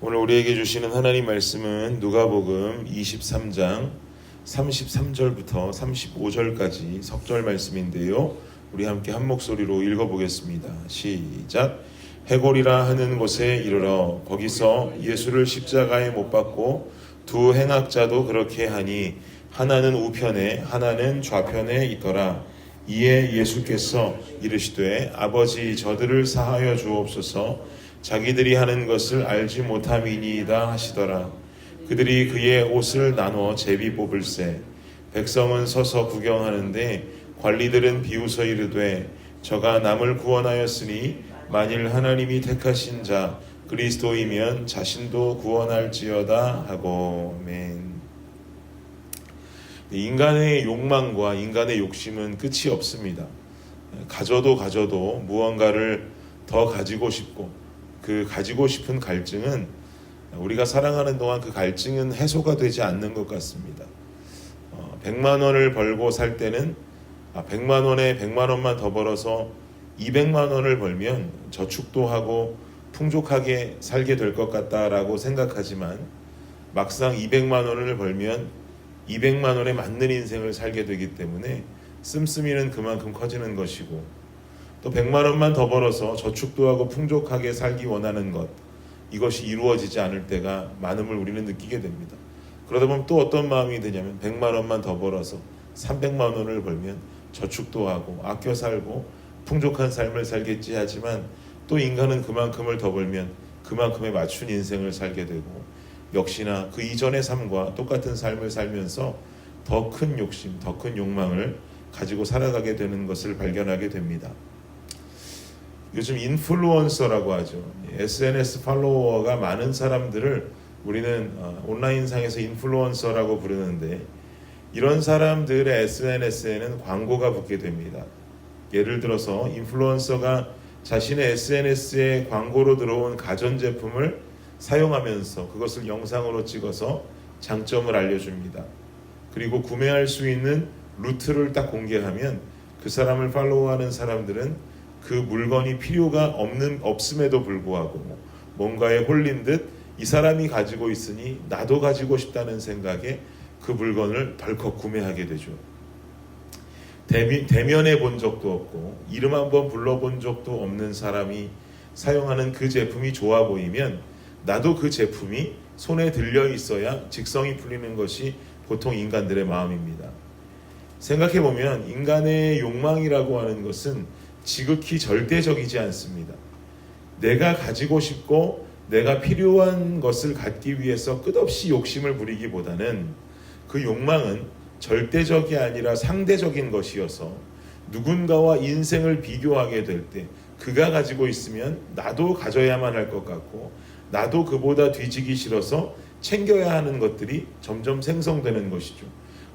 오늘 우리에게 주시는 하나님 말씀은 누가복음 23장 33절부터 35절까지 석절 말씀인데요. 우리 함께 한 목소리로 읽어보겠습니다. 시작. 해골이라 하는 곳에 이르러 거기서 예수를 십자가에 못 박고 두 행악자도 그렇게 하니 하나는 우편에 하나는 좌편에 있더라. 이에 예수께서 이르시되 아버지 저들을 사하여 주옵소서. 자기들이 하는 것을 알지 못함이니이다 하시더라. 그들이 그의 옷을 나눠 제비 뽑을세. 백성은 서서 구경하는데 관리들은 비웃어 이르되 저가 남을 구원하였으니 만일 하나님이 택하신 자 그리스도이면 자신도 구원할지어다 하고. 아멘. 인간의 욕망과 인간의 욕심은 끝이 없습니다. 가져도 무언가를 더 가지고 싶고 그 가지고 싶은 갈증은 우리가 살아가는 동안 그 갈증은 해소가 되지 않는 것 같습니다. 100만 원을 벌고 살 때는 100만 원에 100만 원만 더 벌어서 200만 원을 벌면 저축도 하고 풍족하게 살게 될 것 같다라고 생각하지만 막상 200만 원을 벌면 200만 원에 맞는 인생을 살게 되기 때문에 씀씀이는 그만큼 커지는 것이고, 또 100만 원만 더 벌어서 저축도 하고 풍족하게 살기 원하는 것, 이것이 이루어지지 않을 때가 많음을 우리는 느끼게 됩니다. 그러다 보면 또 어떤 마음이 드냐면 100만 원만 더 벌어서 300만 원을 벌면 저축도 하고 아껴 살고 풍족한 삶을 살겠지 하지만 또 인간은 그만큼을 더 벌면 그만큼에 맞춘 인생을 살게 되고 역시나 그 이전의 삶과 똑같은 삶을 살면서 더 큰 욕심, 더 큰 욕망을 가지고 살아가게 되는 것을 발견하게 됩니다. 요즘 인플루언서라고 하죠. SNS 팔로워가 많은 사람들을 우리는 온라인상에서 인플루언서라고 부르는데, 이런 사람들의 SNS에는 광고가 붙게 됩니다. 예를 들어서 인플루언서가 자신의 SNS에 광고로 들어온 가전제품을 사용하면서 그것을 영상으로 찍어서 장점을 알려줍니다. 그리고 구매할 수 있는 루트를 딱 공개하면 그 사람을 팔로우하는 사람들은 그 물건이 필요가 없음에도 불구하고 뭔가에 홀린 듯 이 사람이 가지고 있으니 나도 가지고 싶다는 생각에 그 물건을 덜컥 구매하게 되죠. 대면해 본 적도 없고 이름 한번 불러본 적도 없는 사람이 사용하는 그 제품이 좋아 보이면 나도 그 제품이 손에 들려 있어야 직성이 풀리는 것이 보통 인간들의 마음입니다. 생각해보면 인간의 욕망이라고 하는 것은 지극히 절대적이지 않습니다. 내가 가지고 싶고 내가 필요한 것을 갖기 위해서 끝없이 욕심을 부리기보다는 그 욕망은 절대적이 아니라 상대적인 것이어서 누군가와 인생을 비교하게 될 때 그가 가지고 있으면 나도 가져야만 할 것 같고 나도 그보다 뒤지기 싫어서 챙겨야 하는 것들이 점점 생성되는 것이죠.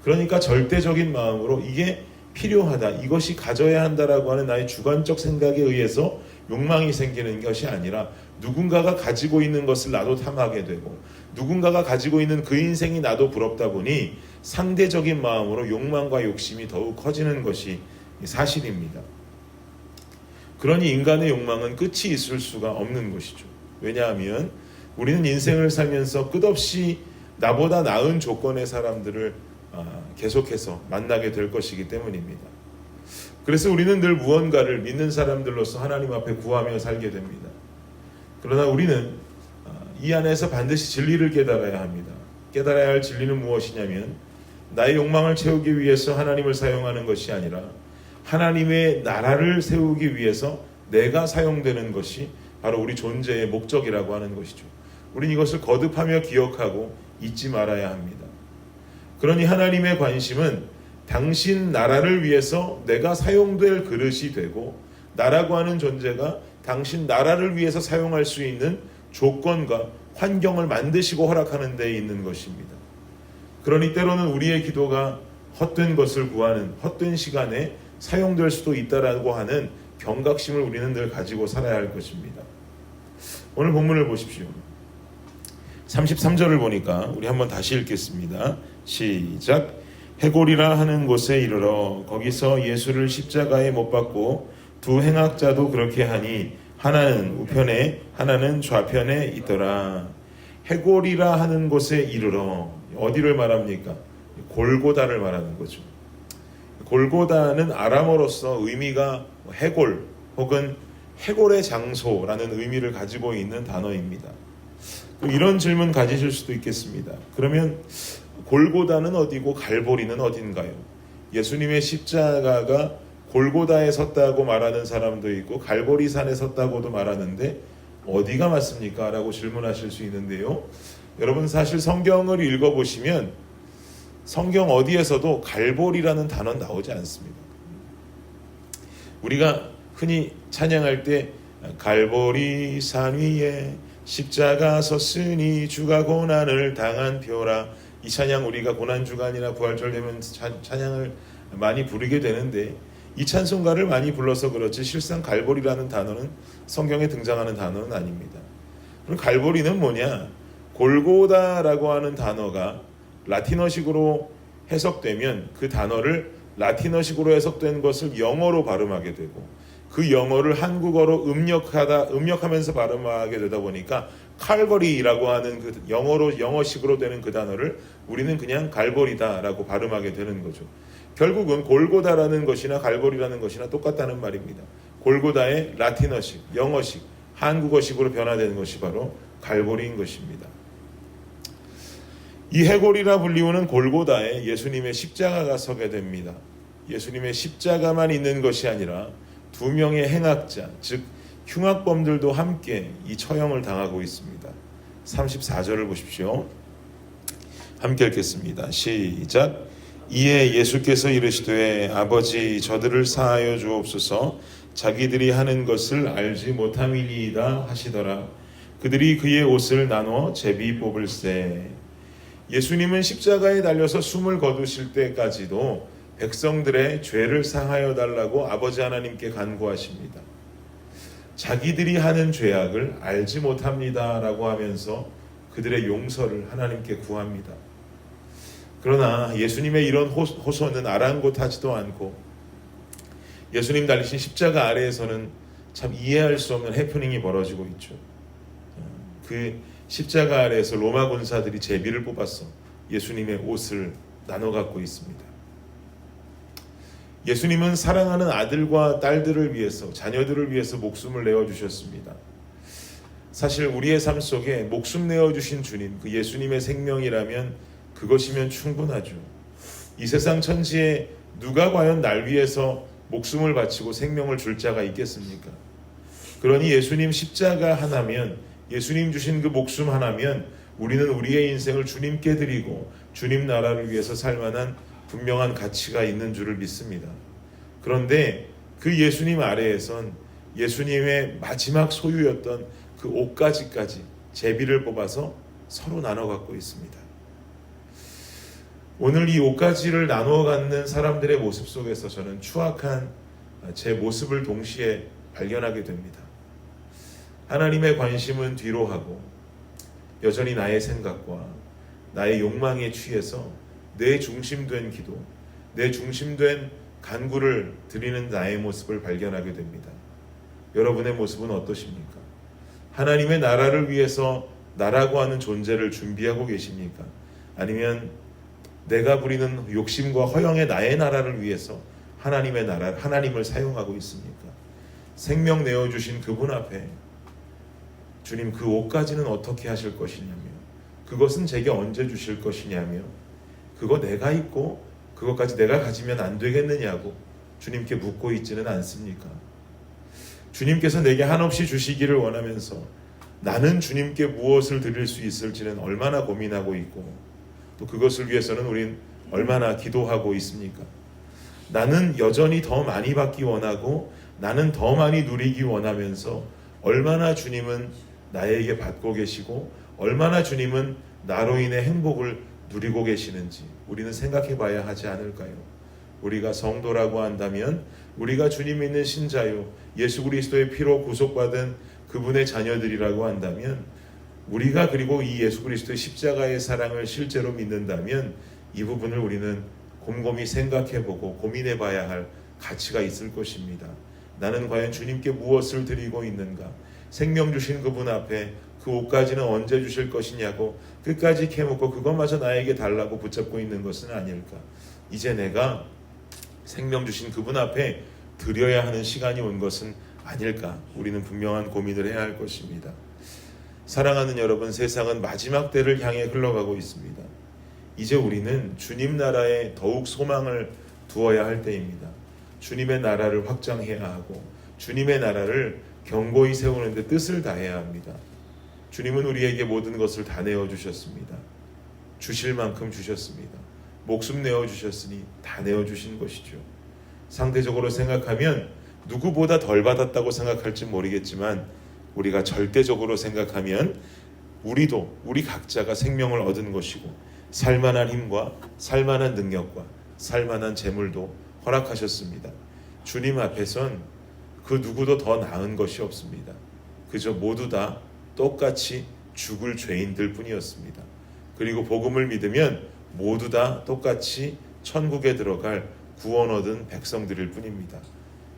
그러니까 절대적인 마음으로 이게 필요하다, 이것이 가져야 한다라고 하는 나의 주관적 생각에 의해서 욕망이 생기는 것이 아니라 누군가가 가지고 있는 것을 나도 탐하게 되고 누군가가 가지고 있는 그 인생이 나도 부럽다 보니 상대적인 마음으로 욕망과 욕심이 더욱 커지는 것이 사실입니다. 그러니 인간의 욕망은 끝이 있을 수가 없는 것이죠. 왜냐하면 우리는 인생을 살면서 끝없이 나보다 나은 조건의 사람들을 계속해서 만나게 될 것이기 때문입니다. 그래서 우리는 늘 무언가를 믿는 사람들로서 하나님 앞에 구하며 살게 됩니다. 그러나 우리는 이 안에서 반드시 진리를 깨달아야 합니다. 깨달아야 할 진리는 무엇이냐면 나의 욕망을 채우기 위해서 하나님을 사용하는 것이 아니라 하나님의 나라를 세우기 위해서 내가 사용되는 것이 바로 우리 존재의 목적이라고 하는 것이죠. 우리는 이것을 거듭하며 기억하고 잊지 말아야 합니다. 그러니 하나님의 관심은 당신 나라를 위해서 내가 사용될 그릇이 되고 나라고 하는 존재가 당신 나라를 위해서 사용할 수 있는 조건과 환경을 만드시고 허락하는 데에 있는 것입니다. 그러니 때로는 우리의 기도가 헛된 것을 구하는 헛된 시간에 사용될 수도 있다라고 하는 경각심을 우리는 늘 가지고 살아야 할 것입니다. 오늘 본문을 보십시오. 33절을 보니까 우리 한번 다시 읽겠습니다. 시작. 해골이라 하는 곳에 이르러 거기서 예수를 십자가에 못 박고 두 행악자도 그렇게 하니 하나는 우편에 하나는 좌편에 있더라. 해골이라 하는 곳에 이르러, 어디를 말합니까? 골고다를 말하는 거죠. 골고다는 아람어로서 의미가 해골 혹은 해골의 장소라는 의미를 가지고 있는 단어입니다. 이런 질문 가지실 수도 있겠습니다. 그러면 골고다는 어디고 갈보리는 어딘가요? 예수님의 십자가가 골고다에 섰다고 말하는 사람도 있고 갈보리산에 섰다고도 말하는데 어디가 맞습니까? 라고 질문하실 수 있는데요. 여러분, 사실 성경을 읽어보시면 성경 어디에서도 갈보리라는 단어는 나오지 않습니다. 우리가 흔히 찬양할 때 갈보리 산 위에 십자가 섰으니 주가 고난을 당한 표라, 이 찬양 우리가 고난주간이나 부활절 되면 찬양을 많이 부르게 되는데 이 찬송가를 많이 불러서 그렇지 실상 갈보리라는 단어는 성경에 등장하는 단어는 아닙니다. 그럼 갈보리는 뭐냐? 골고다라고 하는 단어가 라틴어식으로 해석되면 그 단어를 라틴어식으로 해석된 것을 영어로 발음하게 되고 그 영어를 한국어로 음력하면서 발음하게 되다 보니까 칼버리라고 하는 그 영어식으로 되는 그 단어를 우리는 그냥 갈보리다라고 발음하게 되는 거죠. 결국은 골고다라는 것이나 갈보리라는 것이나 똑같다는 말입니다. 골고다의 라틴어식, 영어식, 한국어식으로 변화되는 것이 바로 갈보리인 것입니다. 이 해골이라 불리우는 골고다에 예수님의 십자가가 서게 됩니다. 예수님의 십자가만 있는 것이 아니라 두 명의 행악자, 즉 흉악범들도 함께 이 처형을 당하고 있습니다. 34절을 보십시오. 함께 읽겠습니다. 시작. 이에 예수께서 이르시되 아버지 저들을 사하여 주옵소서, 자기들이 하는 것을 알지 못함이니이다 하시더라. 그들이 그의 옷을 나눠 제비 뽑을세. 예수님은 십자가에 달려서 숨을 거두실 때까지도 백성들의 죄를 사하여 달라고 아버지 하나님께 간구하십니다. 자기들이 하는 죄악을 알지 못합니다 라고 하면서 그들의 용서를 하나님께 구합니다. 그러나 예수님의 이런 호소는 아랑곳하지도 않고 예수님 달리신 십자가 아래에서는 참 이해할 수 없는 해프닝이 벌어지고 있죠. 그 십자가 아래에서 로마 군사들이 제비를 뽑아서 예수님의 옷을 나눠 갖고 있습니다. 예수님은 사랑하는 아들과 딸들을 위해서, 자녀들을 위해서 목숨을 내어주셨습니다. 사실 우리의 삶 속에 목숨 내어주신 주님, 그 예수님의 생명이라면 그것이면 충분하죠. 이 세상 천지에 누가 과연 날 위해서 목숨을 바치고 생명을 줄 자가 있겠습니까? 그러니 예수님 십자가 하나면, 예수님 주신 그 목숨 하나면 우리는 우리의 인생을 주님께 드리고 주님 나라를 위해서 살 만한 분명한 가치가 있는 줄을 믿습니다. 그런데 그 예수님 아래에선 예수님의 마지막 소유였던 그 옷가지까지 제비를 뽑아서 서로 나눠 갖고 있습니다. 오늘 이 옷가지를 나누어 갖는 사람들의 모습 속에서 저는 추악한 제 모습을 동시에 발견하게 됩니다. 하나님의 관심은 뒤로 하고 여전히 나의 생각과 나의 욕망에 취해서 내 중심된 기도, 내 중심된 간구를 드리는 나의 모습을 발견하게 됩니다. 여러분의 모습은 어떠십니까? 하나님의 나라를 위해서 나라고 하는 존재를 준비하고 계십니까? 아니면 내가 부리는 욕심과 허영의 나의 나라를 위해서 하나님의 나라, 하나님을 사용하고 있습니까? 생명 내어주신 그분 앞에 주님, 그 옷까지는 어떻게 하실 것이냐며, 그것은 제게 언제 주실 것이냐며, 그거 내가 입고 그것까지 내가 가지면 안 되겠느냐고 주님께 묻고 있지는 않습니까? 주님께서 내게 한없이 주시기를 원하면서 나는 주님께 무엇을 드릴 수 있을지는 얼마나 고민하고 있고, 또 그것을 위해서는 우린 얼마나 기도하고 있습니까? 나는 여전히 더 많이 받기 원하고 나는 더 많이 누리기 원하면서 얼마나 주님은 나에게 받고 계시고 얼마나 주님은 나로 인해 행복을 누리고 계시는지 우리는 생각해 봐야 하지 않을까요? 우리가 성도라고 한다면, 우리가 주님 믿는 신자요, 예수 그리스도의 피로 구속받은 그분의 자녀들이라고 한다면, 우리가 그리고 이 예수 그리스도의 십자가의 사랑을 실제로 믿는다면 이 부분을 우리는 곰곰이 생각해보고 고민해봐야 할 가치가 있을 것입니다. 나는 과연 주님께 무엇을 드리고 있는가? 생명 주신 그분 앞에 그 옷까지는 언제 주실 것이냐고 끝까지 캐묻고 그것마저 나에게 달라고 붙잡고 있는 것은 아닐까. 이제 내가 생명 주신 그분 앞에 드려야 하는 시간이 온 것은 아닐까. 우리는 분명한 고민을 해야 할 것입니다. 사랑하는 여러분, 세상은 마지막 때를 향해 흘러가고 있습니다. 이제 우리는 주님 나라에 더욱 소망을 두어야 할 때입니다. 주님의 나라를 확장해야 하고 주님의 나라를 견고히 세우는 데 뜻을 다해야 합니다. 주님은 우리에게 모든 것을 다 내어주셨습니다. 주실 만큼 주셨습니다. 목숨 내어주셨으니 다 내어주신 것이죠. 상대적으로 생각하면 누구보다 덜 받았다고 생각할지 모르겠지만 우리가 절대적으로 생각하면 우리 각자가 생명을 얻은 것이고 살만한 힘과 살만한 능력과 살만한 재물도 허락하셨습니다. 주님 앞에선 그 누구도 더 나은 것이 없습니다. 그저 모두 다 똑같이 죽을 죄인들 뿐이었습니다. 그리고 복음을 믿으면 모두 다 똑같이 천국에 들어갈 구원 얻은 백성들일 뿐입니다.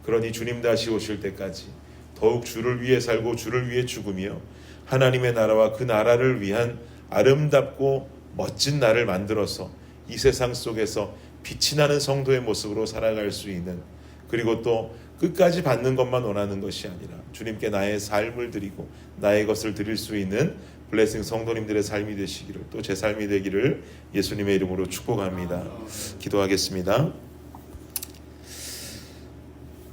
그러니 주님 다시 오실 때까지 더욱 주를 위해 살고 주를 위해 죽으며 하나님의 나라와 그 나라를 위한 아름답고 멋진 나를 만들어서 이 세상 속에서 빛이 나는 성도의 모습으로 살아갈 수 있는, 그리고 또 끝까지 받는 것만 원하는 것이 아니라 주님께 나의 삶을 드리고 나의 것을 드릴 수 있는 블레싱 성도님들의 삶이 되시기를, 또 제 삶이 되기를 예수님의 이름으로 축복합니다. 기도하겠습니다.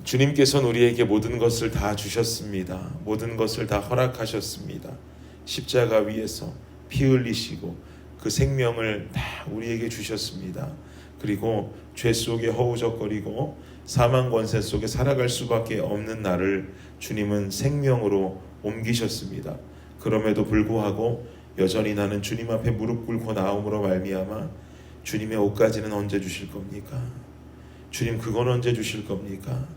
주님께서는 우리에게 모든 것을 다 주셨습니다. 모든 것을 다 허락하셨습니다. 십자가 위에서 피 흘리시고 그 생명을 다 우리에게 주셨습니다. 그리고 죄 속에 허우적거리고 사망 권세 속에 살아갈 수밖에 없는 나를 주님은 생명으로 옮기셨습니다. 그럼에도 불구하고 여전히 나는 주님 앞에 무릎 꿇고 나옴으로 말미암아 주님의 옷까지는 언제 주실 겁니까? 주님, 그건 언제 주실 겁니까?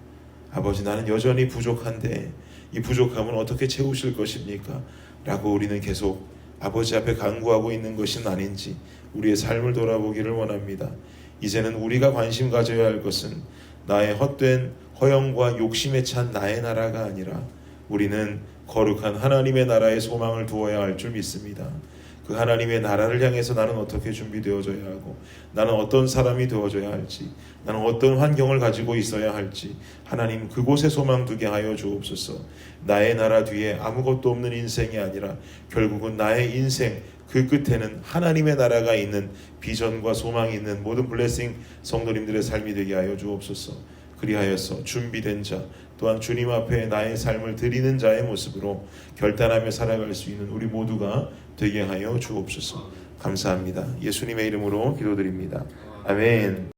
아버지, 나는 여전히 부족한데 이 부족함은 어떻게 채우실 것입니까? 라고 우리는 계속 아버지 앞에 간구하고 있는 것은 아닌지 우리의 삶을 돌아보기를 원합니다. 이제는 우리가 관심 가져야 할 것은 나의 헛된 허영과 욕심에 찬 나의 나라가 아니라 우리는 거룩한 하나님의 나라에 소망을 두어야 할 줄 믿습니다. 그 하나님의 나라를 향해서 나는 어떻게 준비되어져야 하고 나는 어떤 사람이 되어져야 할지, 나는 어떤 환경을 가지고 있어야 할지 하나님 그곳에 소망 두게 하여 주옵소서. 나의 나라 뒤에 아무것도 없는 인생이 아니라 결국은 나의 인생 그 끝에는 하나님의 나라가 있는 비전과 소망이 있는 모든 블레싱 성도님들의 삶이 되게 하여 주옵소서. 그리하여서 준비된 자, 또한 주님 앞에 나의 삶을 드리는 자의 모습으로 결단하며 살아갈 수 있는 우리 모두가 되게 하여 주옵소서. 감사합니다. 예수님의 이름으로 기도드립니다. 아멘.